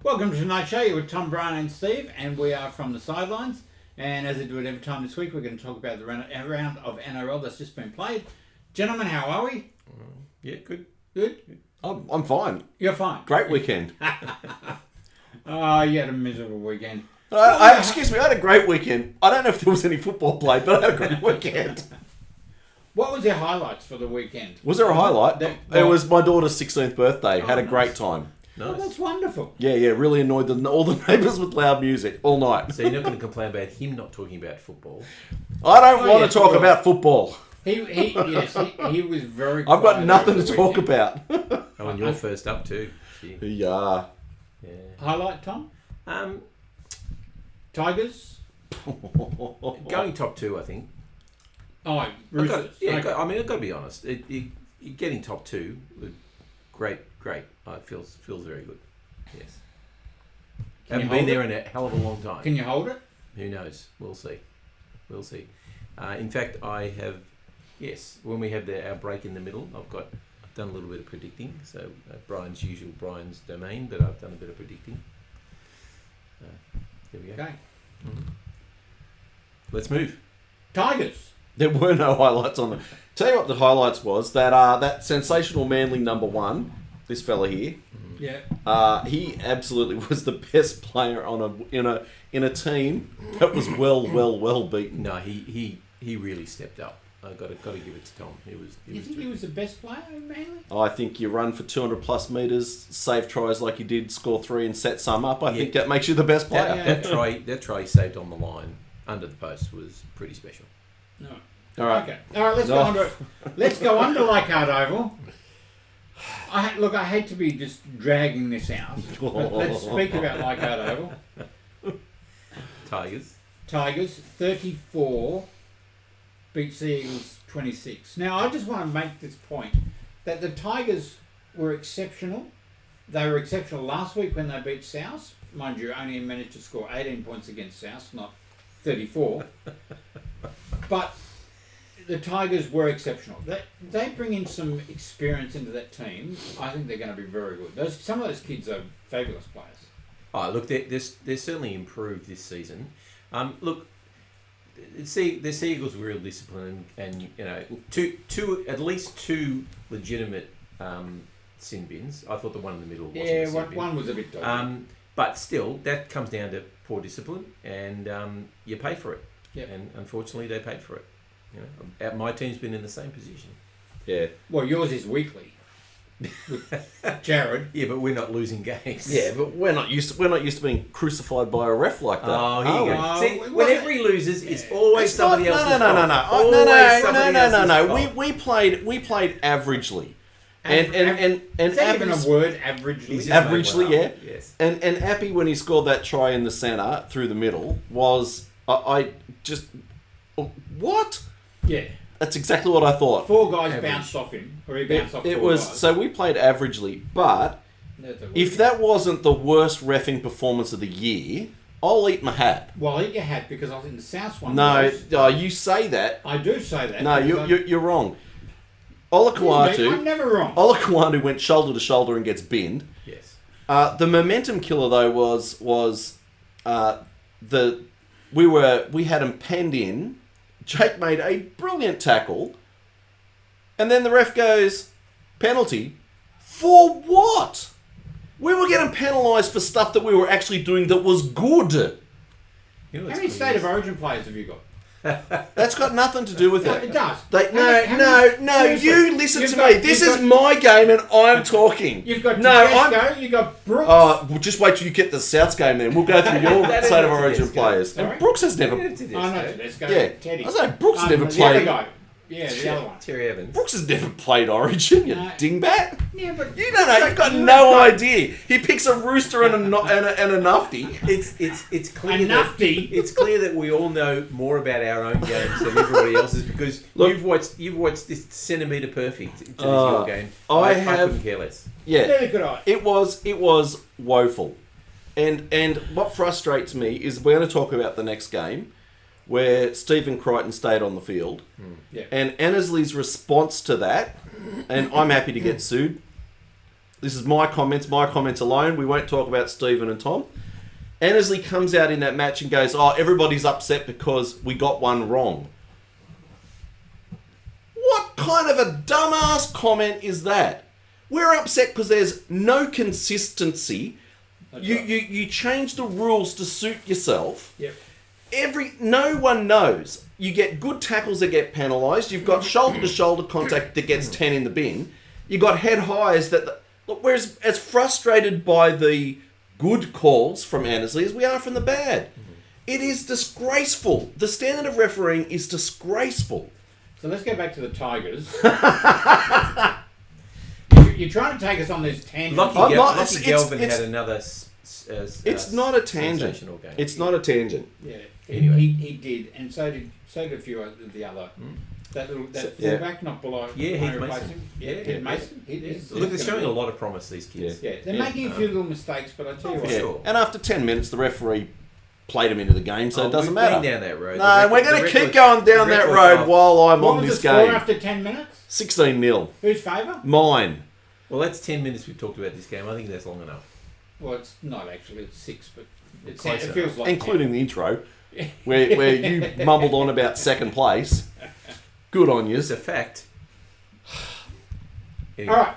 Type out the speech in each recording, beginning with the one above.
Welcome to tonight's show. You're with Tom, Brian and Steve, and we are from the Sidelines. And as I do it every time this week, we're going to talk about the round of NRL that's just been played. Gentlemen, how are we? Yeah, good. Good? I'm fine. You're fine. Great weekend. Oh, you had a miserable weekend. Excuse me, I had a great weekend. I don't know if there was any football played, but I had a great weekend. What was your highlights for the weekend? Was there a highlight? It was my daughter's 16th birthday. Had a great time. Nice. Oh, that's wonderful. Yeah, really annoyed all the neighbours with loud music all night. So you're not going to complain about him not talking about football? I don't want to talk about football. He was very I've got nothing to talk about. Oh, and you're first up too. Yeah. Highlight, Tom? Tigers? Going top two, I think. Oh, Roosters. I've got to be honest. You're getting top two. Great. It feels very good. Yes. Haven't been there in a hell of a long time. Can you hold it? Who knows? We'll see. In fact, I have. Yes, when we have our break in the middle, I've done a little bit of predicting. So Brian's domain, but I've done a bit of predicting. There we go. Okay. Mm-hmm. Let's move. Tigers. There were no highlights on them. Tell you what the highlights was, that sensational Manly number one, this fella here. Yeah. He absolutely was the best player in a team that was well beaten. No, he really stepped up. I got to give it to Tom. You think he was the best player in Manly? I think you run for 200 plus metres, save tries like you did, score 3 and set some up. I think that makes you the best player. That try he saved on the line under the post was pretty special. No. All right. Okay. All right. Let's go under Leichhardt Oval. I hate to be just dragging this out, but let's speak about Leichhardt Oval. Tigers 34 beats the Eagles 26. Now I just want to make this point that the Tigers were exceptional. They were exceptional last week when they beat South. Mind you, only managed to score 18 points against South, not 34. But the Tigers were exceptional. They bring in some experience into that team. I think they're going to be very good. Some of those kids are fabulous players. Oh, look, they're certainly improved this season. Look, the Seagulls were real disciplined, and at least two legitimate sin bins. I thought the one in the middle wasn't a sin bin. One was a bit dodgy. But still, that comes down to poor discipline, and you pay for it. Yep. And unfortunately, they paid for it. My team's been in the same position. Yeah. Well, yours is weekly. With Jared. Yeah, but we're not losing games. Yeah, but we're not used to being crucified by a ref like that. Oh, here you go. See, whenever he loses, it's always somebody else's fault. No. We played averagely. And is that even a word, averagely? Averagely, yeah. Yes. And Appy, when he scored that try in the centre through the middle, was what? Yeah. That's exactly what I thought. 4 guys bounced off him, or he bounced off 4 guys. So we played averagely, but if that wasn't the worst reffing performance of the year, I'll eat my hat. Well, eat your hat, because I think the South one you say that. I do say that. No, you're wrong. Olakau'atu. I'm never wrong. Olakau'atu went shoulder to shoulder and gets binned. Yes. The momentum killer though was we had him penned in. Jake made a brilliant tackle, and then the ref goes, penalty. For what? We were getting penalised for stuff that we were actually doing that was good. How many State of Origin players have you got? That's got nothing to do with it. It does. No, you listen to me. This is my game and I'm talking. You've got Tedesco, you've got Brooks. Well, just wait till you get the South's game then. We'll go through your State of Origin players. Sorry? And Brooks has never... Tedesco. Yeah. Teddy. I was like, Brooks has never The played... other guy. Yeah, the other one. Terry Evans. Brooks has never played Origin, you dingbat. Yeah, but you don't know. You've got no idea. He picks a rooster and a nufty. It's clear it's clear that we all know more about our own games than everybody else's, because you've watched this centimetre perfect to your game. I couldn't care less. Yeah, neither could I. It was woeful, and what frustrates me is we're going to talk about the next game, where Stephen Crichton stayed on the field. Yeah. And Annesley's response to that, and I'm happy to get sued, This is my comments alone. We won't talk about Stephen and Tom. Annesley comes out in that match and goes, "Oh, everybody's upset because we got one wrong." What kind of a dumbass comment is that? We're upset because there's no consistency. You change the rules to suit yourself. Yep. No one knows. You get good tackles that get penalised. You've got shoulder-to-shoulder contact that gets 10 in the bin. You've got head highs that... Look, we're as frustrated by the good calls from Annesley as we are from the bad. It is disgraceful. The standard of refereeing is disgraceful. So let's go back to the Tigers. You're trying to take us on this tangent. Lucky Galvin had another... it's not a tangent. Game. It's not a tangent. Yeah, anyway. he did, and so did a few of the other. That fullback, not below. Yeah, Heath Mason. Heath Mason. Look, they're showing a lot of promise, these kids. Yeah, they're making a few little mistakes, but I tell you what. Sure. And after 10 minutes, the referee played him into the game, so it doesn't matter. We've been down that road. No, we're going to keep going down that road while I'm on this game. What was the score after 10 minutes? 16-0. Whose favour? Mine. Well, that's 10 minutes we've talked about this game. I think that's long enough. Well, it's not actually. It's 6, but it Closer. feels like... Including the intro, where you mumbled on about second place. Good on you. It's a fact. Anyway. All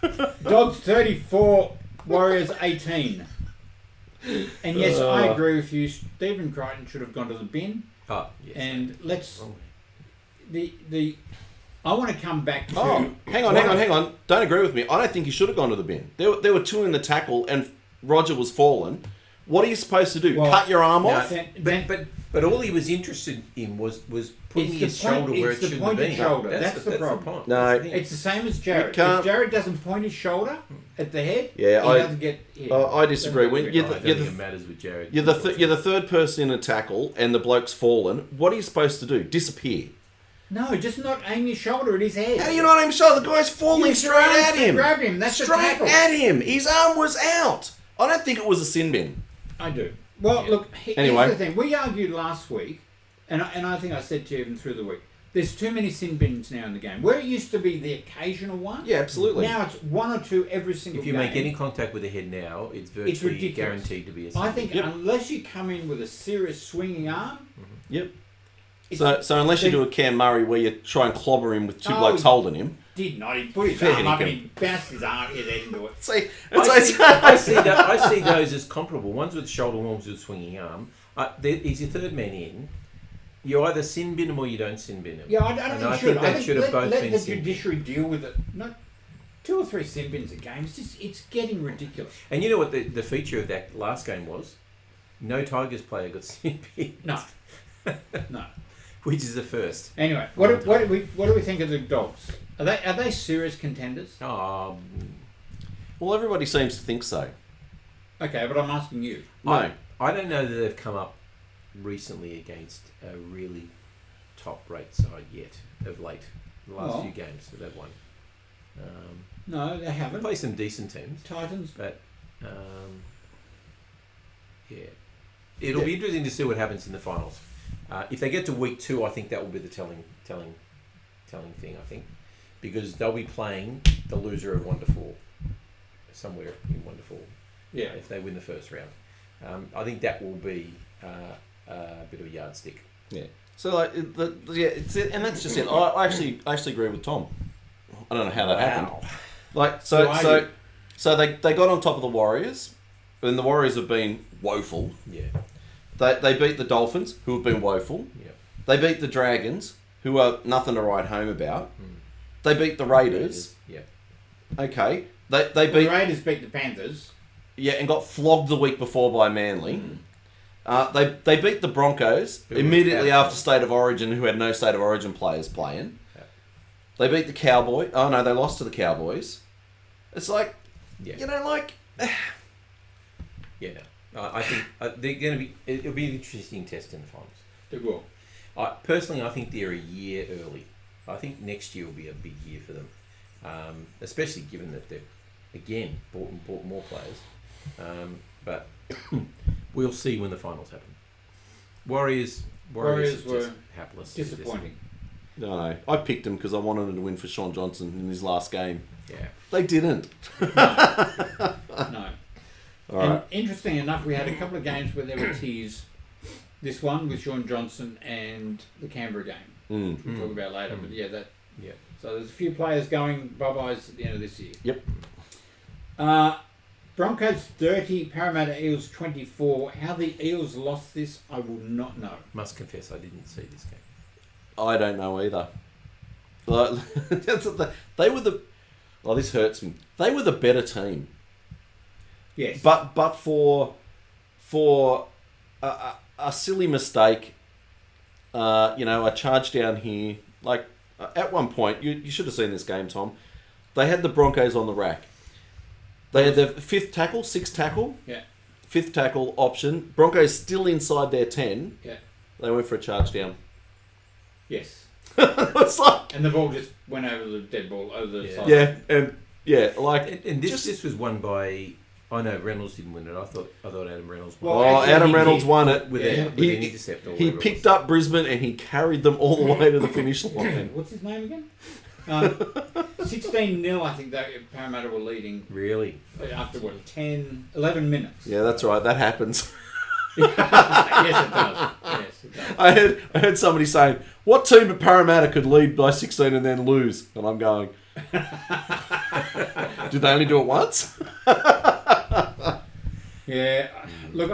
right. Dogs 34, Warriors 18. And yes, I agree with you. Stephen Crichton should have gone to the bin. Oh, yes. And let's... I want to come back to... Oh, hang on. Don't agree with me. I don't think he should have gone to the bin. There were two in the tackle and Roger was fallen. What are you supposed to do? Well, cut your arm off? But all he was interested in was putting his shoulder where it shouldn't have been. Shoulder. That's the problem. Point. No. It's the same as Jared. If Jared doesn't point his shoulder at the head, he doesn't get hit. I disagree. I don't think it matters with Jared. You're the third person in a tackle and the bloke's fallen. What are you supposed to do? Disappear? No, just not aim your shoulder at his head. How do you not aim your shoulder? The guy's falling straight at him. Grab him. That's straight the tackle. at him. His arm was out. I don't think it was a sin bin. I do. Well, look, anyway. Here's the thing. We argued last week, and I think I said to you even through the week, there's too many sin bins now in the game. Where it used to be the occasional one, yeah, absolutely. Now it's one or two every single game. If you make any contact with the head now, it's virtually guaranteed to be a sin bin. I think unless you come in with a serious swinging arm... Yep. So unless you do a Cam Murray where you try and clobber him with two blokes holding him... Did not. He put his arm up and he bounced his arm head into it. See, I see those as comparable. One's with shoulder, one's with swinging arm. He's your third man in. You either sin bin him or you don't sin bin him. Yeah, I don't think you should. I think should have both been let the sin bin. judiciary deal with it. Not 2 or 3 sin bins a game. It's getting ridiculous. And you know what the feature of that last game was? No Tigers player got sin bin. No. Which is the first. Anyway, what do we think of the Dogs? Are they serious contenders? Well, everybody seems to think so. Okay, but I'm asking you. No. I don't know that they've come up recently against a really top-rate side yet of late. The last few games that they've won. No, they haven't. They play some decent teams. Titans. But, it'll be interesting to see what happens in the finals. If they get to week 2, I think that will be the telling thing, I think. Because they'll be playing the loser of 1 to 4. Somewhere in 1 to 4. Yeah. If they win the first round. I think that will be a bit of a yardstick. Yeah. So it's it, and that's just it. I actually agree with Tom. I don't know how that happened. So they got on top of the Warriors, and the Warriors have been woeful. Yeah. They beat the Dolphins, who have been woeful. Yeah. They beat the Dragons, who are nothing to write home about. They beat the Raiders. Yeah. Okay. They beat the Raiders beat the Panthers. Yeah, and got flogged the week before by Manly. They beat the Broncos immediately after State of Origin, who had no State of Origin players playing. Yeah. They beat the Cowboys. Oh no, they lost to the Cowboys. It's like, you know, like. I think they're going to be. It'll be an interesting test in the finals. It will. Personally, I think they're a year early. I think next year will be a big year for them, especially given that they've again bought more players. But we'll see when the finals happen. Warriors were just hapless. Disappointing. No, I picked him because I wanted him to win for Sean Johnson in his last game. Yeah. They didn't. No. All And right. interesting enough, we had a couple of games where there were tears. This one with Sean Johnson and the Canberra game, which we'll talk about later. But yeah, so there's a few players going bye-byes at the end of this year. Yep. Broncos 30, Parramatta Eels 24. How the Eels lost this, I will not know. Must confess, I didn't see this game. I don't know either. Like, they were the... Oh, this hurts me. They were the better team. Yes. But for a silly mistake, a charge down here, like at one point, you should have seen this game, Tom. They had the Broncos on the rack. They had the sixth tackle, fifth tackle option. Broncos still inside their 10. Yeah. They went for a charge down. Yes. It's like, And the ball just went over the dead ball, over the side. yeah, and like, And this was won by. I know Reynolds didn't win it. I thought Adam Reynolds won. Well, actually, Adam he Reynolds won it. with yeah. an intercept. Or He whatever it picked was. up Brisbane and he carried them all the way to the finish line. What's his name again? 16-0, I think Parramatta were leading Really? after, 11 minutes. Yeah, that's right. That happens. Yes, it does. Yes, it does. I heard somebody saying, "What team at Parramatta could lead by 16 and then lose?" And I'm going, "Did they only do it once?" Yeah, look,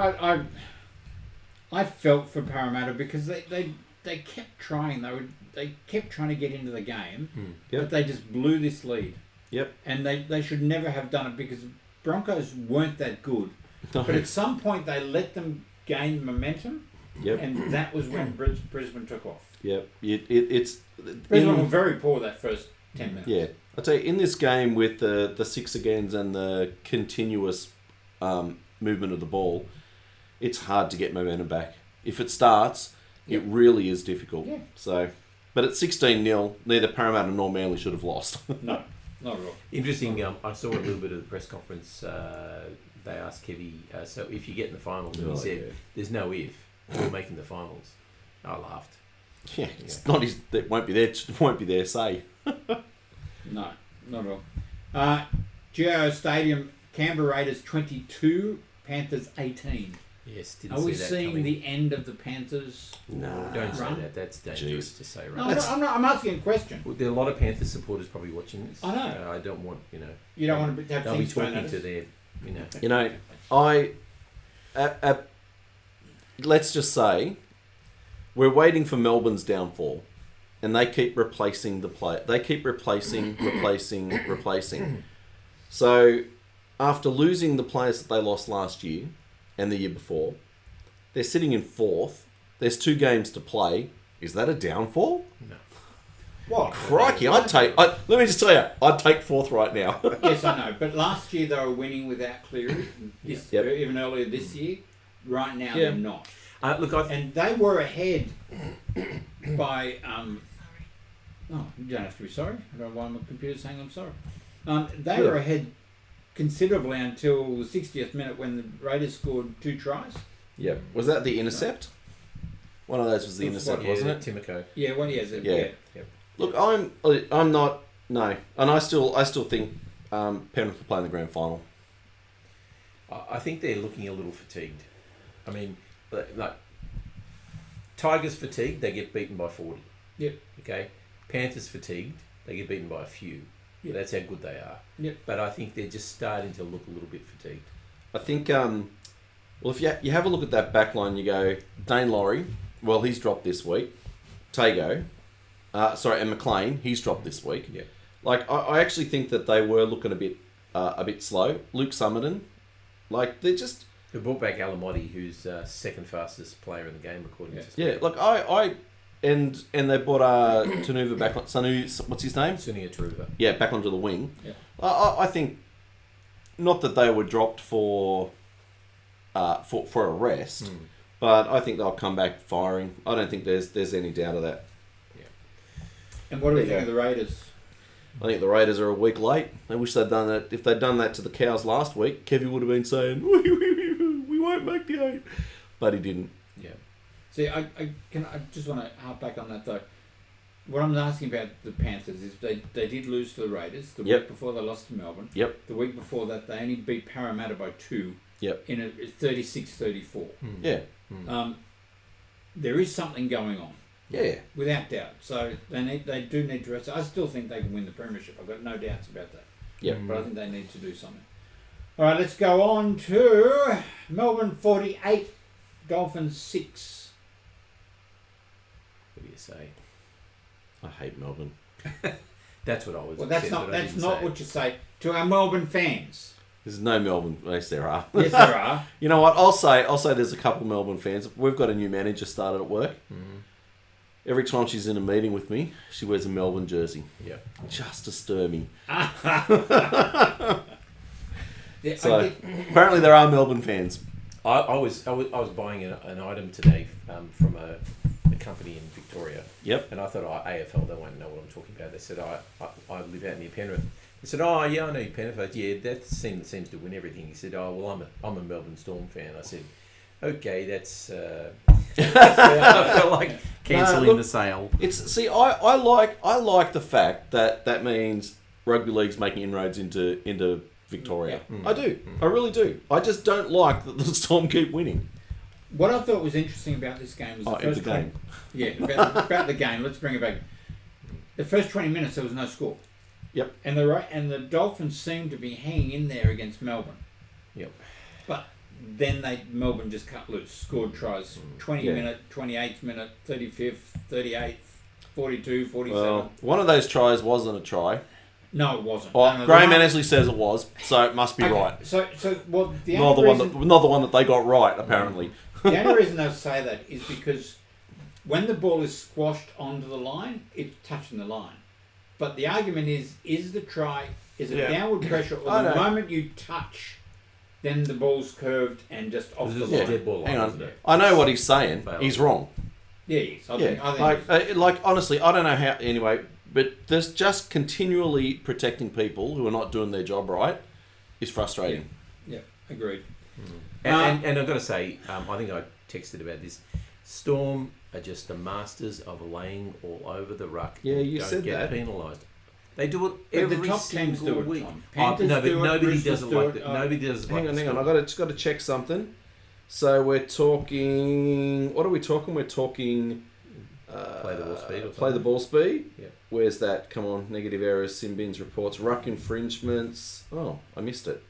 I felt for Parramatta because they kept trying. They kept trying to get into the game, Yep. but they just blew this lead. Yep. And they should never have done it because Broncos weren't that good. No. But at some point they let them gain momentum, Yep. and that was when Brisbane took off. Yep. It's Brisbane were very poor that first 10 minutes. Yeah, I tell you, in this game with the six agains and the continuous movement of the ball, it's hard to get momentum back. If it starts, it really is difficult. Yeah. So, but at 16-0, neither Parramatta nor Manly should have lost. No, not at all. Interesting. I saw a little bit of the press conference. They asked Kevy, so if you get in the finals, and he said, "There's no if. We're making the finals." I laughed. Yeah, it's not his. That won't be there. Won't be their say. No, not at all. GIO Stadium, Canberra Raiders 22, Panthers 18. Yes, didn't Are see we that seeing coming. the end of the Panthers? No. Don't say run? that. That's dangerous Jeez. to say. No, Right? I'm asking a question. Well, there are a lot of Panthers supporters probably watching this. I know. I don't want You don't want to have They'll be things thrown talking at to us. their, Let's just say, we're waiting for Melbourne's downfall, and they keep replacing the play. They keep replacing. So, after losing the players that they lost last year and the year before, they're sitting in fourth. There's 2 games to play. Is that a downfall? No. What? Crikey, let me just tell you, I'd take fourth right now. Yes, I know. But last year they were winning without Cleary. Yep. Even earlier this year. Right now Yeah. they're not. Look, And they were ahead by... Oh, you don't have to be sorry. I don't know why my computer's saying I'm sorry. They were ahead considerably until the 60th minute when the Raiders scored 2 tries. Yep. Was that the intercept? One of those was the It was intercept, what, wasn't it? Timoko. Yeah, well, yes. Yeah. Yep. Look, I'm not. No, and I still think Penrith will play in the grand final. I think they're looking a little fatigued. I mean, like Tigers fatigued, they get beaten by 40. Yep. Okay. Panthers fatigued, they get beaten by a few. Yep. That's how good they are. Yep. But I think they're just starting to look a little bit fatigued. I think. Well, if you have a look at that back line, you go Dane Laurie. Well, he's dropped this week. Tago, and McLean, he's dropped this week. Yeah. Like I actually think that they were looking a bit slow. Luke Summerton, like they're just. They brought back Alamotti, who's second fastest player in the game, according to Yeah, like and they brought Tanuva back on. Sanu, what's his name? Sunia Taruva. Yeah, back onto the wing. Yeah. I think not that they were dropped for a rest, but I think they'll come back firing. I don't think there's any doubt of that. And what do we Yeah. think of the Raiders? I think the Raiders are a week late. I wish they'd done that. If they'd done that to the Cows last week, Kevy would have been saying, "We won't make the 8," but he didn't. Yeah. See, I just want to harp back on that though. what I'm asking about the Panthers is they did lose to the Raiders the Yep. week before they lost to Melbourne. Yep. The week before that, they only beat Parramatta by 2. Yep. In a 36-34. Yeah. There is something going on. Yeah. Without doubt. So they do need to rest. I still think they can win the premiership. I've got no doubts about that. Yep. But I think they need to do something. All right, let's go on to Melbourne 48, Dolphins 6. What do you say? I hate Melbourne. That's what I was. Well, that's said, not but I that's didn't not say what you say to our Melbourne fans. There's no Melbourne. Yes, there are. Yes, there are. You know what? I'll say there's a couple Melbourne fans. We've got a new manager started at work. Every time she's in a meeting with me, she wears a Melbourne jersey. Yeah. Just to stir me. Yeah, So apparently there are Melbourne fans. I was buying an item today from a company in Victoria. Yep. And I thought, AFL, they won't know what I'm talking about. They said, I live out near Penrith. They said, oh yeah, I know Penrith. I said, yeah, that seems to win everything. He said, oh well, I'm a Melbourne Storm fan. I said, okay, that's. I felt like cancelling the sale. I like the fact that means rugby league's making inroads into Victoria. Yeah. I do. I really do. I just don't like that the Storm keep winning. What I thought was interesting about this game was the first game. Yeah, about the game. Let's bring it back. The first 20 minutes there was no score. Yep. And the Dolphins seemed to be hanging in there against Melbourne. Yep. But then Melbourne just cut loose, scored tries. 20 minute, 28th minute, 35th, 38th, 42, 47. Well, one of those tries wasn't a try. No, it wasn't. Well, Graham Annesley says it was, so it must be right. So well, Not the one that they got right, apparently. The only reason they'll say that is because when the ball is squashed onto the line, it's touching the line. But the argument is the try, is it downward pressure, or the moment you touch, then the ball's curved and just off the line. Dead ball. Hang on. I know what he's saying. He's wrong. Yeah, he is. I think honestly, I don't know how. Anyway, but there's just continually protecting people who are not doing their job right is frustrating. Yeah, agreed. And I've got to say, I think I texted about this. Storm are just the masters of laying all over the ruck. Yeah, you don't said get that. Penalised. They do it But every the top teams single do it, week. Tom. But nobody Roosters does it do like it. that. Nobody does it like Hang on. Storm. I just got to check something. So we're talking. What are we talking? We're talking. Play the ball speed. Or Play the ball speed. Yeah. Where's that? Come on. Negative errors. Simbins reports. Ruck infringements. Oh, I missed it.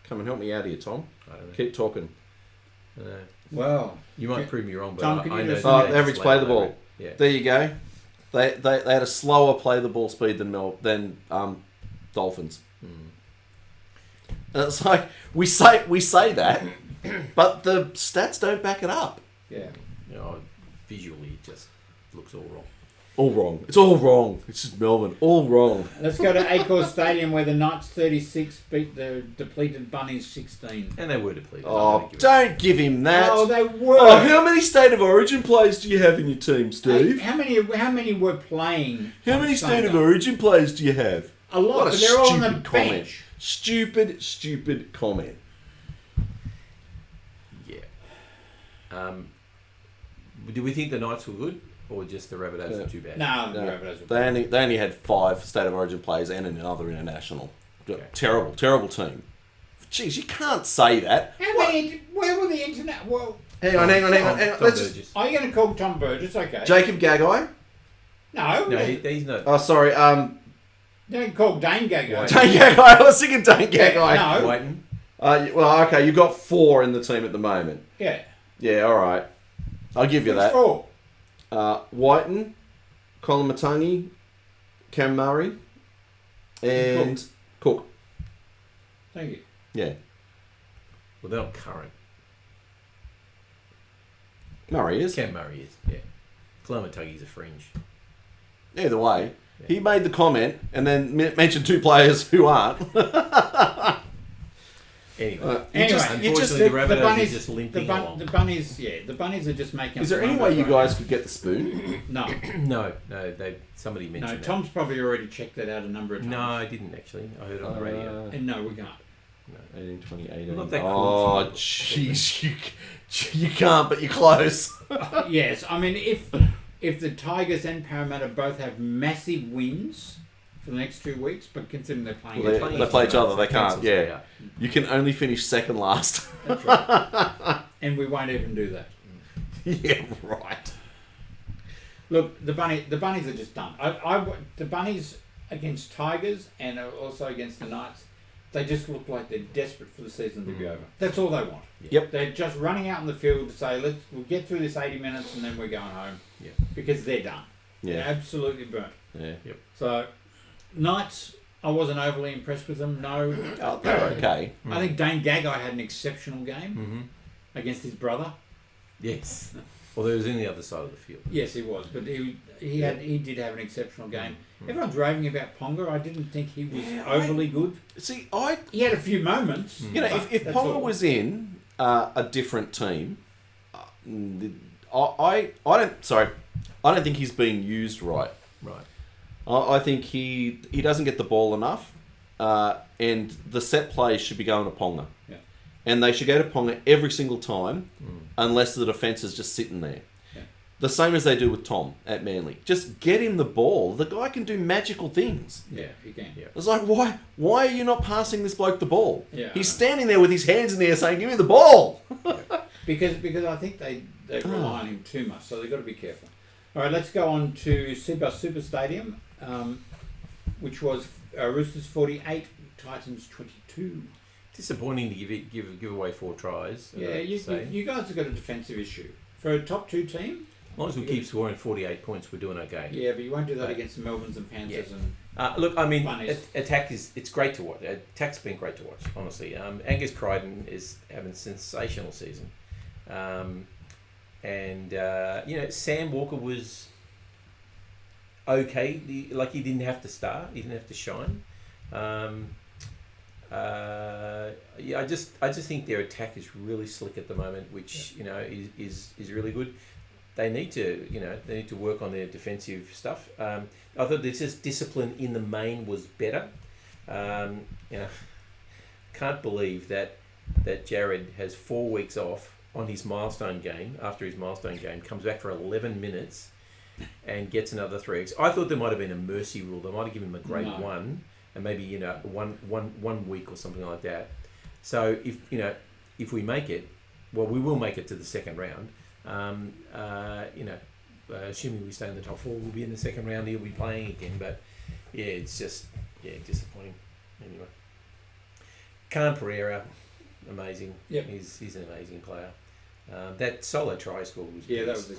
Come and help me out here, Tom. I don't know. Keep talking. Well, You might prove me wrong, but Tom, I can you know. just- Average play the ball. Yeah. There you go. They had a slower play the ball speed than Dolphins. And it's like we say that, but the stats don't back it up. yeah. Visually, it just looks all wrong. All wrong. It's all wrong. It's just Melbourne. All wrong. Let's go to Accor Stadium where the Knights 36 beat the depleted Bunnies 16. And they were depleted. Oh, don't give him that. Oh, they were. Oh, how many State of Origin players do you have in your team, Steve? Hey, how many were playing? How many on State of Sunday? Origin players do you have? A lot, What a but they're all on the stupid comment. bench. Stupid comment. Yeah. Do we think the Knights were good, or just the Rabbitohs were too bad? No, the Rabbitohs were They only had 5 State of Origin players and another international. Okay. Terrible team. Jeez, you can't say that. Where were the internet? Well, Hang on. Tom Let's just... Burgess. are you going to call Tom Burgess? Okay. Jacob Gagai? No, No, he's not. Oh, sorry. don't call Dane Gagai. Dane Gagai. I was thinking Dane Gagai. No. Whiten. Well, okay, you've got 4 in the team at the moment. Yeah. Yeah, all right. I'll give you that. Which 4? Whiten, Colin Matangi, Cam Murray, and Cook. Thank you. Yeah. Well, they're not current. Murray is. Cam Murray is, yeah. Clementuggy's a fringe. Either way, he made the comment and then mentioned 2 players who aren't. Anyway, Unfortunately, the Rabbitohs are just limping along. The Bunnies are just making... Is there any way you guys could get the spoon? No. No, somebody mentioned that. Tom's probably already checked that out a number of times. No, I didn't actually. I heard it on the radio. And no, we can't. 18, 20, 18. Not that cool. Oh, jeez. You can't, but you're close. Yes, I mean, if if the Tigers and Parramatta both have massive wins for the next 2 weeks, but considering they're playing, They play each other. They can't. Yeah. You can only finish second last. That's right. And we won't even do that. Yeah, right. Look, the bunnies are just done. The bunnies against Tigers and also against the Knights, they just look like they're desperate for the season to be over. That's all they want. Yep. They're just running out in the field to say, we'll get through this 80 minutes and then we're going home. Yeah. Because they're done. Yeah. They're absolutely burnt. Yeah. Yep. So, Knights, I wasn't overly impressed with them. No. Oh, they're okay. I think Dane Gagai had an exceptional game Mm-hmm. against his brother. Yes. Well, there was in the other side of the field. Yes, he was, but he did have an exceptional game. Everyone's raving about Ponga. I didn't think he was overly good. See, He had a few moments. You know, if Ponga was in a different team, I don't think he's being used right. Right. I think he doesn't get the ball enough, and the set plays should be going to Ponga. Yeah. And they should go to Ponga every single time, unless the defence is just sitting there. Yeah. The same as they do with Tom at Manly. Just get him the ball. The guy can do magical things. Yeah, he can. Yeah. It's like, why are you not passing this bloke the ball? Yeah, He's standing there with his hands in the air saying, give me the ball. Because I think they rely on him too much, so they've got to be careful. All right, let's go on to Super Stadium, which was Roosters 48, Titans 22. Disappointing to give away 4 tries. Yeah, you guys have got a defensive issue. For a top 2 team... As long as we keep scoring 48 points, we're doing okay. Yeah, but you won't do that against the Melbournes and Panthers and... Look, I mean, Bunnies. attack it's great to watch. Attack's been great to watch, honestly. Angus Crichton is having a sensational season. Sam Walker was okay. He didn't have to start. He didn't have to shine. I just think their attack is really slick at the moment, which is really good. They need to work on their defensive stuff. I thought their just discipline in the main was better. Can't believe that Jared has 4 weeks off on his milestone game. After his milestone game, comes back for 11 minutes and gets another 3 weeks. I thought there might have been a mercy rule. They might have given him a grade 1 and maybe one week or something like that. So if we make it, well, we will make it to the second round. Assuming we stay in the top 4, we'll be in the second round. He'll be playing again, but it's just disappointing. Anyway, Khan Pereira, amazing. Yep. He's an amazing player. That solo try score was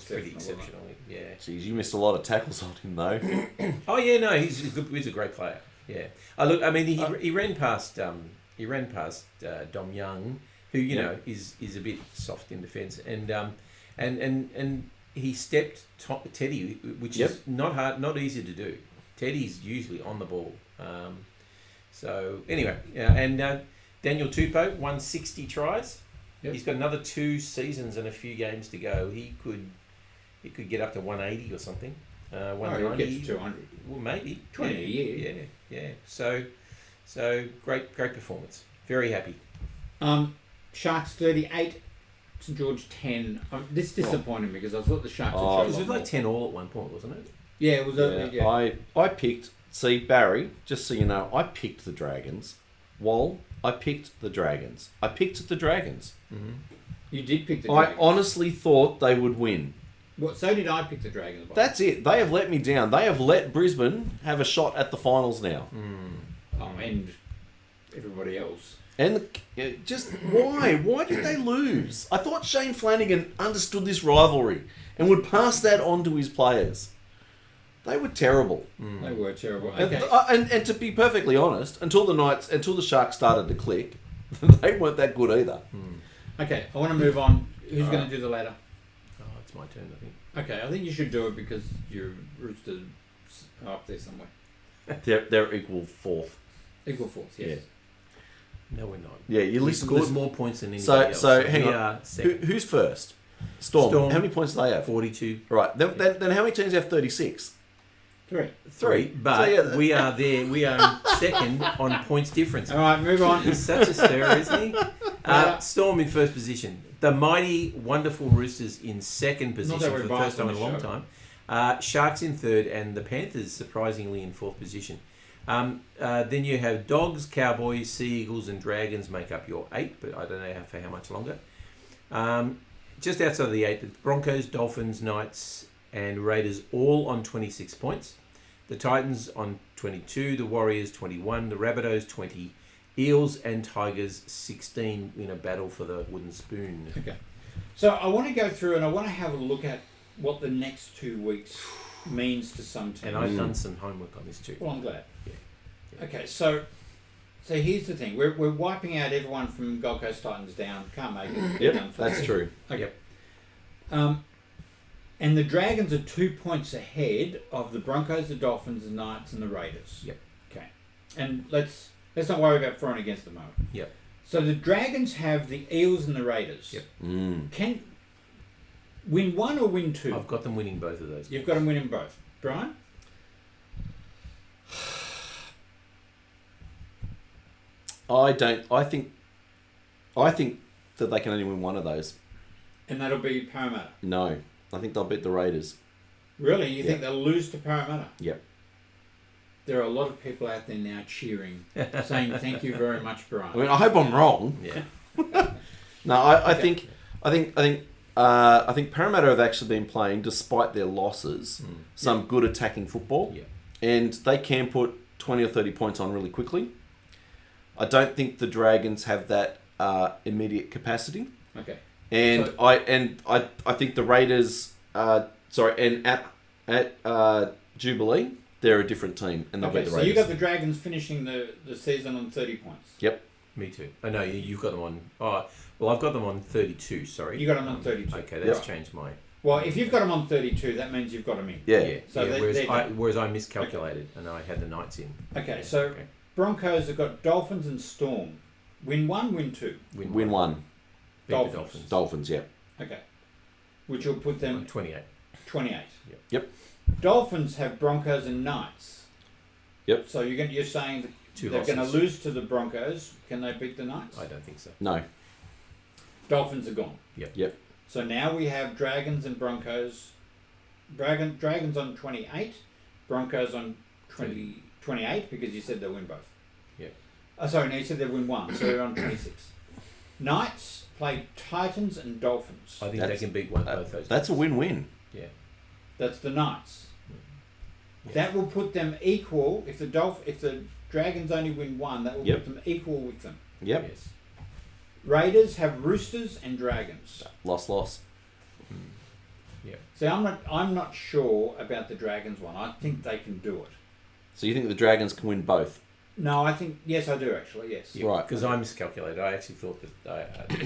pretty exceptional. Yeah. Jeez, you missed a lot of tackles on him though. Oh yeah, no, he's a great player. Yeah. Look, I mean, he ran past Dom Young, who is a bit soft in defence, and he stepped Teddy, which is not easy to do. Teddy's usually on the ball. So anyway, Daniel Tupou won 60 tries. Yep. He's got another 2 seasons and a few games to go. He could get up to 180 or something. 190. He'll get to 200. Well, maybe 20 a year. Yeah. So great performance. Very happy. Sharks 38, St George 10. This disappointed me because I thought the Sharks would show. It was like 10 all at one point, wasn't it? Yeah, it was. I picked. See, Barry, just so you know, I picked the Dragons. Wall, I picked the Dragons. Mm-hmm. You did pick the Dragons. I honestly thought they would win. Well, so did I pick the Dragons. That's it. They have let me down. They have let Brisbane have a shot at the finals now. And everybody else. And just why? Why did they lose? I thought Shane Flanagan understood this rivalry and would pass that on to his players. They were terrible. They were terrible. Okay. And to be perfectly honest, until the Sharks started to click, they weren't that good either. Okay, I want to move on. Who's going to do the ladder? Oh, it's my turn, I think. Okay, I think you should do it because your Roosters are up there somewhere. They're equal fourth. Equal fourth, yes. Yeah. No, we're not. Yeah, you scored more points than anybody else. So hang on. Who's first? Storm. How many points do they have? 42. Right. Then how many teams have 36? 3. But we are there. We are second on points difference. All right, move on. He's such a stirrer, isn't he? Storm in first position. The mighty, wonderful Roosters in second position for the first time in a long time. Sharks in third, and the Panthers surprisingly in fourth position. Then you have Dogs, Cowboys, Sea Eagles, and Dragons make up your 8, but I don't know for how much longer. Just outside of the 8, the Broncos, Dolphins, Knights, and Raiders all on 26 points. The Titans on 22, the Warriors 21, the Rabbitohs 20, Eels and Tigers 16 in a battle for the wooden spoon. Okay. So I want to go through and I want to have a look at what the next 2 weeks means to some teams. And I've done some homework on this too. Well, I'm glad. Yeah. Okay, so here's the thing. We're wiping out everyone from Gold Coast Titans down. Can't make it. Yep, that's true. Okay. And the Dragons are 2 points ahead of the Broncos, the Dolphins, the Knights, and the Raiders. Yep. Okay. And let's not worry about for and against the moment. Yep. So the Dragons have the Eels and the Raiders. Yep. Can win one or win two? I've got them winning both of those. You've got them winning both. Brian? I think that they can only win one of those. And that'll be Parramatta. No. I think they'll beat the Raiders. Really? You think they'll lose to Parramatta? Yep. There are a lot of people out there now cheering, saying thank you very much, Brian. I mean, I hope I'm wrong. Yeah. No, I think Parramatta have actually been playing, despite their losses, some good attacking football. Yeah. And they can put 20 or 30 points on really quickly. I don't think the Dragons have that immediate capacity. Okay. And So- I think the Raiders, and at Jubilee, they're a different team, and they'll beat the so Raiders. you got the Dragons finishing the season on 30 points. Yep. Me too. Oh no, you've got them on. Oh, well, I've got them on 32. Sorry. You got them on 32. Okay, that's Yep. changed my. Well, if you've got them on 32, that means you've got them in. Yeah. Yeah. So yeah. they're Whereas I miscalculated and I had the Knights in. Okay, so Okay. Broncos have got Dolphins and Storm. Win one, win two. Win one. Beat Dolphins. the Dolphins. Dolphins, yeah. Okay. Which will put them 28. 28. Yep. Dolphins have Broncos and Knights. Yep. So you're saying that Two they're losses. going to lose to the Broncos. Can they beat the Knights? I don't think so. No. Dolphins are gone. Yep. So now we have Dragons and Broncos. Dragons on 28, Broncos on 28 because you said they'll win both. Yep. Sorry, no, you said they'll win one, so they're on 26. Knights play Titans and Dolphins. I think they can beat both those. That's a win-win. Yeah. That's the Knights. Yeah. That will put them equal. If the Dragons only win one, that will Yep. put them equal with them. Yep. Yes. Raiders have Roosters and Dragons. Loss. Yeah. See, I'm not sure about the Dragons one. I think they can do it. So you think the Dragons can win both? No, I think yes, I do actually. Yes. Yeah, Right. Because I miscalculated. I actually thought that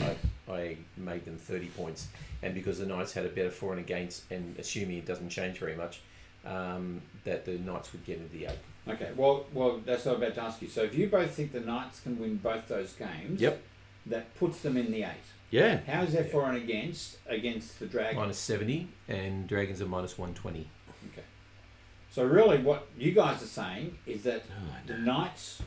I made them 30 points, and because the Knights had a better for and against, and assuming it doesn't change very much, that the Knights would get into the 8. Okay. Well, that's what I'm about to ask you. So if you both think the Knights can win both those games, Yep. that puts them in the 8. Yeah. How is that for and against the Dragons? Minus 70, and Dragons are minus 120. Okay. So really, what you guys are saying is that the Knights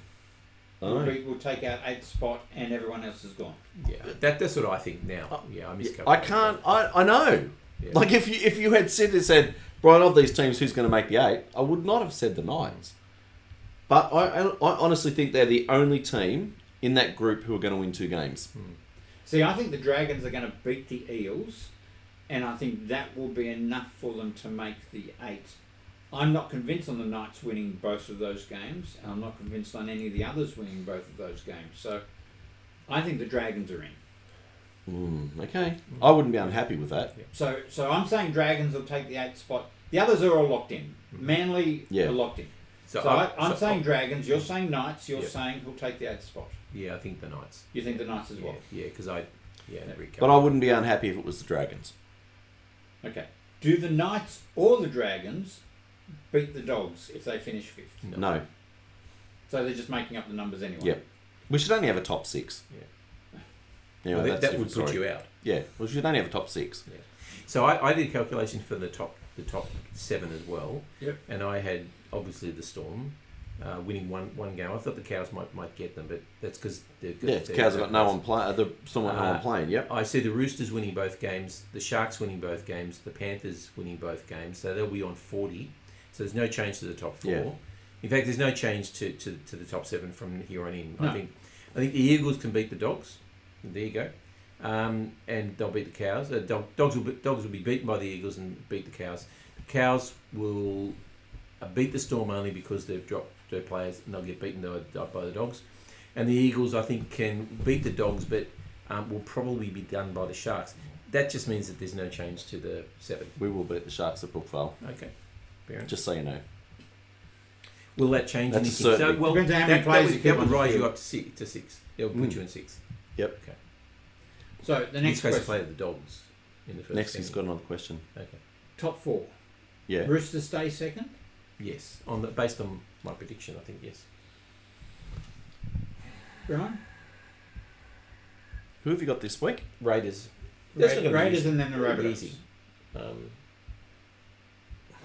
will take out 8th spot, and everyone else is gone. Yeah, that's what I think now. Yeah, I miscalculated. I can't. I know. Yeah. Like if you had said Brian, of these teams, who's going to make the 8? I would not have said the Knights. But I honestly think they're the only team in that group who are going to win 2 games. See, I think the Dragons are going to beat the Eels, and I think that will be enough for them to make the 8. I'm not convinced on the Knights winning both of those games, and I'm not convinced on any of the others winning both of those games. So I think the Dragons are in. Okay. I wouldn't be unhappy with that. So I'm saying Dragons will take the 8th spot. The others are all locked in. Manly are locked in. So I'm saying Dragons, you're saying Knights, you're saying who'll take the 8th spot. Yeah, I think the Knights. You think the Knights as well? Yeah, because I But I wouldn't be unhappy if it was the Dragons. Okay. Do the Knights or the Dragons beat the Dogs if they finish 5th? No. So they're just making up the numbers anyway? Yep. We should only have a top 6. Yeah. Anyway, Well, that would put you out. Yeah. We should only have a top 6. Yeah. So I did a calculation for the top 7 as well. Yep. And I had obviously the Storm, winning one game. I thought the Cows might get them, but that's because the Cows have got no one playing. No one playing. Yep. I see the Roosters winning both games, the Sharks winning both games, the Panthers winning both games. So they'll be on 40. So there's no change to the top 4. Yeah. In fact, there's no change to the top 7 from here on in. No. I think the Eagles can beat the Dogs. There you go. And they'll beat the Cows. Dogs will be beaten by the Eagles and beat the Cows. The Cows will beat the Storm only because they've dropped their players and they'll get beaten by the Dogs. And the Eagles, I think, can beat the Dogs, but will probably be done by the Sharks. That just means that there's no change to the 7. We will beat the Sharks at Brookvale. Okay. Fair enough. Just so you know. Will that change That's anything? certainly. Depends on how many players you keep that would on the rise you field. up to 6. It'll put you in 6. Yep. Okay. So the In next this case, question. play the Dogs in the first. Next, he's semi. got another question. Okay. Top 4. Yeah. Roosters stay second. Yes. Based on my prediction, I think yes. Brian? Who have you got this week? Raiders. That's not gonna be Raiders easy. and then the Rabbitohs. Easy.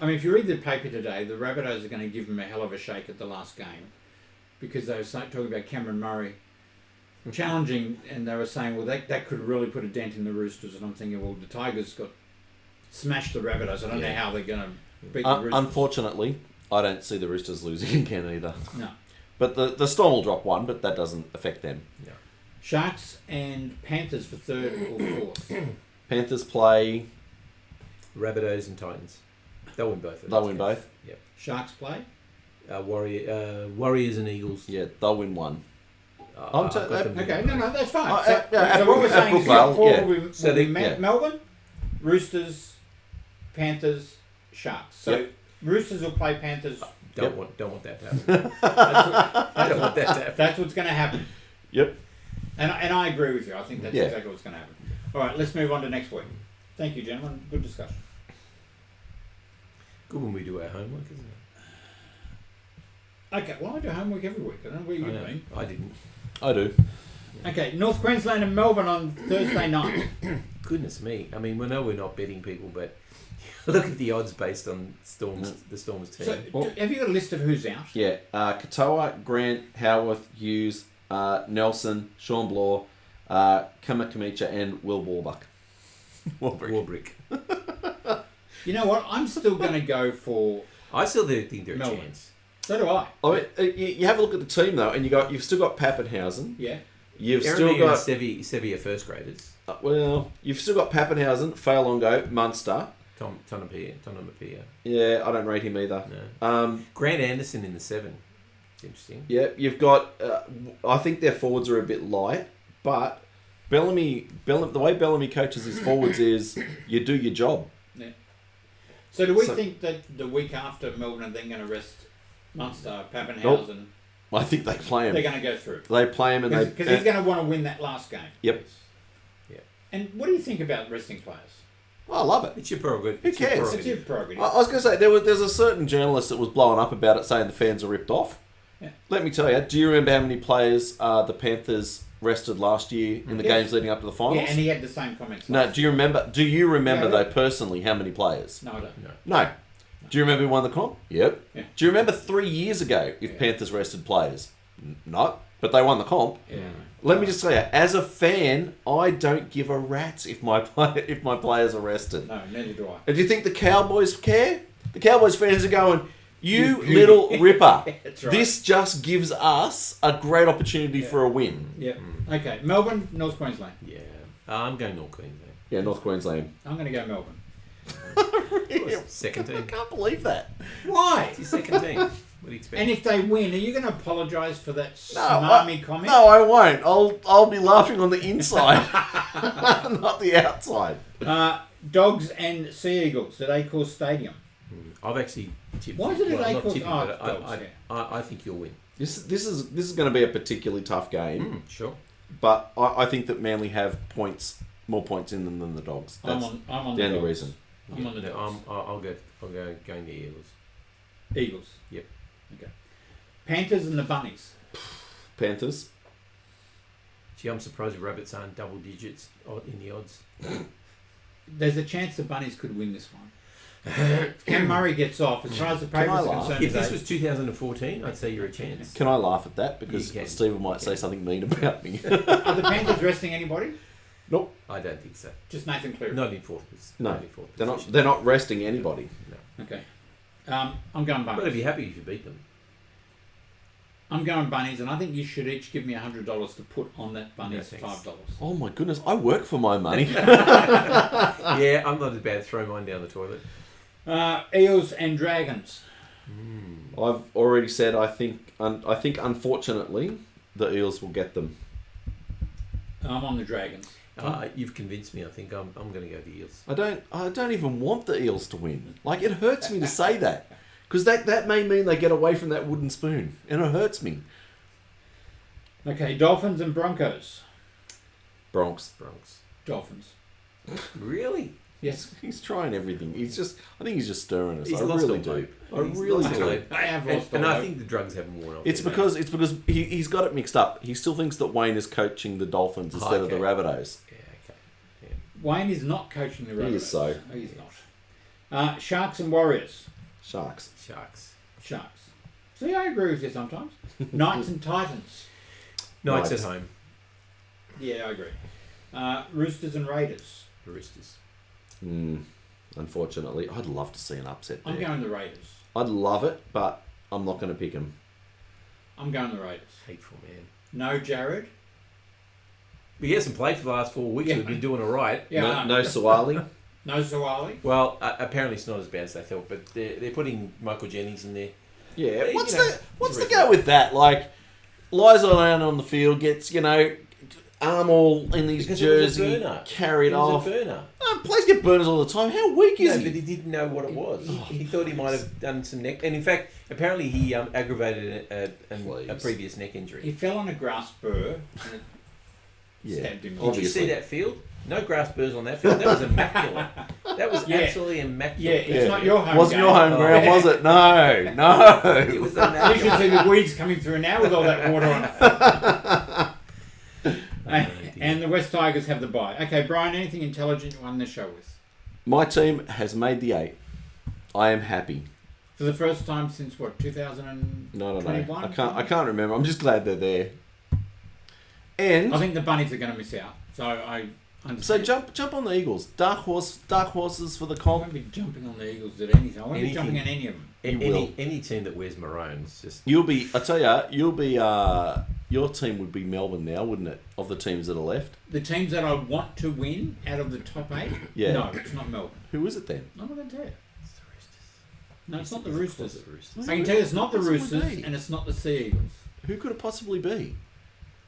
I mean, if you read the paper today, the Rabbitohs are going to give them a hell of a shake at the last game because they were talking about Cameron Murray challenging, and they were saying, well, that could really put a dent in the Roosters. And I'm thinking, well, the Tigers got smashed the Rabbitohs. I don't know how they're going to beat the Roosters. Unfortunately, I don't see the Roosters losing again either. No. But the Storm will drop 1, but that doesn't affect them. Yeah. Sharks and Panthers for 3rd or 4th. Panthers play. Rabbitohs and Titans. They'll win both. They'll win both. Yep. Sharks play. Warriors and Eagles. Yeah, they'll win 1. I've got them Okay, winning. no, that's fine. Oh, So, yeah, so what we're saying is Brookvale, top 4 yeah. will be, So will be they- yeah. Melbourne, Roosters, Panthers, Sharks. So Yep. Roosters will play Panthers. Don't want that to happen. That's, I don't want that to happen. that's what's going to happen. Yep. And I agree with you. I think that's Yeah. exactly what's going to happen. All right, let's move on to next week. Thank you, gentlemen. Good discussion. Good when we do our homework, isn't it? Okay, well, I do homework every week. I don't know where you've I know. been. I didn't. I do. Okay, North Queensland and Melbourne on Thursday night. Goodness me. I mean, we know we're not betting people, but look at the odds based on the Storm's team. So, have you got a list of who's out? Yeah. Katoa, Grant, Howarth, Hughes, Nelson, Sean Bloor, Kamakamicha, and Will Warbuck. Warbrick. You know what? I'm still going to go for. I still do think there's a Melbourne. chance. So do I. I mean, you have a look at the team though, and you've still got Pappenhausen. Yeah. You've Aaron still and got Sevi are first graders. you've still got Pappenhausen, Failongo, Munster. Tonamapia. Yeah, I don't rate him either. No. Grant Anderson in the 7. It's interesting. Yeah, you've got. I think their forwards are a bit light, but Bellamy, the way Bellamy coaches his forwards is you do your job. Yeah. So do we think that the week after Melbourne are then going to rest Munster, Pappenhausen? I think they play him. They're going to go through. They play him, and Because he's going to want to win that last game. Yep. Yeah. And what do you think about resting players? Well, I love it. It's your prerogative. Who cares? It's your prerogative. I was going to say there's a certain journalist that was blowing up about it, saying the fans are ripped off. Yeah. Let me tell you. Do you remember how many players the Panthers rested last year in the Yes. games leading up to the finals? Yeah, and he had the same comments. No. Do you remember? Yeah. though personally how many players? No, I don't. No. Do you remember who won the comp? Yep. Yeah. Do you remember 3 years ago if Panthers rested players? No. But they won the comp. Yeah. Let me just tell you, as a fan, I don't give a rat's if my players are rested. No, neither do I. And do you think the Cowboys care? The Cowboys fans are going, you beauty." little ripper. That's right. This just gives us a great opportunity for a win. Yeah. Okay, Melbourne, North Queensland. Yeah. I'm going North Queensland. Yeah, North Queensland. I'm going to go Melbourne. Second I team. can't believe that. Why? It's your second team. What do you expect? And if they win, are you going to apologise for that No, smarmy comment? No, I won't. I'll be laughing on the inside, not the outside. Dogs and Sea Eagles at Acor Stadium. I've actually tipped. Why is it at not Acor? tipping, Oh, but Dogs, I think you'll win. This is going to be a particularly tough game, Sure. but I think that Manly have more points in them than the Dogs. That's I'm on the only Dogs. reason. I'm on the Dogs. I'll go going the Eagles. Eagles. Yep. Okay. Panthers and the Bunnies. Panthers. Gee, I'm surprised the Rabbits aren't double digits in the odds. There's a chance the Bunnies could win this one. Cam Murray gets off. As far as the Can I papers are laugh? concerned If this today, was 2014, I'd say you're a chance. Can I laugh at that? Because You can. Stephen might say something mean about me. are the Panthers resting anybody? Nope. I don't think so. Just Nathan Cleary. Not in fourth. No, Not in fourth they're position. not. They're not resting anybody. No. Okay. I'm going But I'd bunnies. be happy if you beat them. I'm going bunnies, and I think you should each give me $100 to put on that bunnies No, thanks. $5. Oh my goodness! I work for my money. Yeah, I'm not as bad. Throw mine down the toilet. Eels and Dragons. I've already said I think unfortunately the Eels will get them. I'm on the Dragons. You've convinced me. I think I'm going to go the Eels. I don't even want the Eels to win. Like, it hurts me to say that. Because that may mean they get away from that wooden spoon. And it hurts me. Okay, Dolphins and Broncos. Bronx. Dolphins. Really? Yes. He's trying everything. I think he's just stirring us. He's I lost really all do. hope. I He's really lost all do. hope. I have And, lost and all I hope. think the drugs haven't worn off. It's either. because he's got it mixed up. He still thinks that Wayne is coaching the Dolphins instead of the Okay. Rabbitohs. Yeah, okay. Yeah. Wayne is not coaching the Rabbitohs. He is so. He's not. Sharks and Warriors. Sharks. Sharks. See, I agree with you sometimes. Knights and Titans. Knights Knights. at home. Yeah, I agree. Roosters and Raiders. Roosters. Unfortunately, I'd love to see an upset I'm there. going the Raiders. I'd love it, but I'm not going to pick him. I'm going the Raiders. Hateful man. No Jared. But he hasn't played for the last 4 weeks. Yeah. We've been doing all right. Yeah, No Sawali. No Zawali. Well, apparently it's not as bad as they thought, but they're putting Michael Jennings in there. Yeah, You what's know, the he's go with that? Like, lies around on the field, gets arm all in his Because it was a jersey, burner. carried It was off. a burner. Players get burners all the time. How weak is No, he? but he didn't know what it was. He thought he might have done some neck, and in fact, apparently he aggravated a Please. previous neck injury. He fell on a grass burr and it Yeah, stabbed him. Did you obviously. see that field? No grass burrs on that field. That was immaculate. That was Yeah. absolutely Yeah, immaculate. it's not your home Wasn't game. your home ground, Oh. was it? No, no. It was You should immaculate. see the weeds coming through now with all that water on it. And the West Tigers have the bye. Okay, Brian, anything intelligent you won the show with? My team has made the 8. I am happy. For the first time since what, 2021? No. I can't remember. I'm just glad they're there. And I think the Bunnies are going to miss out. So I so understand. jump on the Eagles. Dark horses for the I comp. won't be jumping on the Eagles at any time. I won't be Anything. jumping on any of them. You will. Any team that wears maroons, just I tell you, your team would be Melbourne now, wouldn't it? Of the teams that are left. The teams that I want to win out of the top 8, Yeah. no, it's not Melbourne. Who is it then? I'm not going to tell you. it's the Roosters. No, it's not the It's Roosters. the Roosters. I can tell you it's not the Possibly Roosters be. and it's not the Sea Eagles. Who could it possibly be?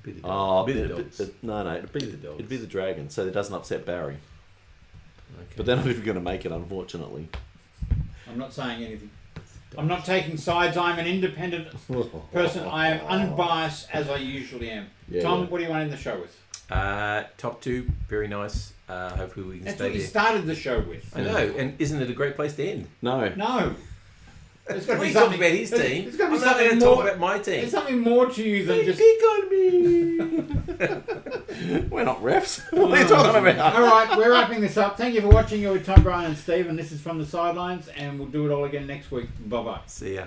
Be the Oh, dogs. Be the dogs. no, it'd be Be the Dogs. It'd be the Dragons, so it doesn't upset Barry. Okay. But they're not even going to make it, unfortunately. I'm not saying anything. I'm not taking sides. I'm an independent person. I am unbiased as I usually am. Yeah, Tom, yeah. what do you want in the show with? Top 2, very nice. Hopefully we can That's stay what you there. started the show with. I know, and isn't it a great place to end? No. No. There's got to be We talked something about his team. There's got to I'm be not going something to talk more. about my team. There's something more to you than just. Pick on me. We're not refs. What are you talking about? All right, we're wrapping this up. Thank you for watching. You're with Tom, Brian, and Steve, and this is From the Sidelines, and we'll do it all again next week. Bye bye. See ya.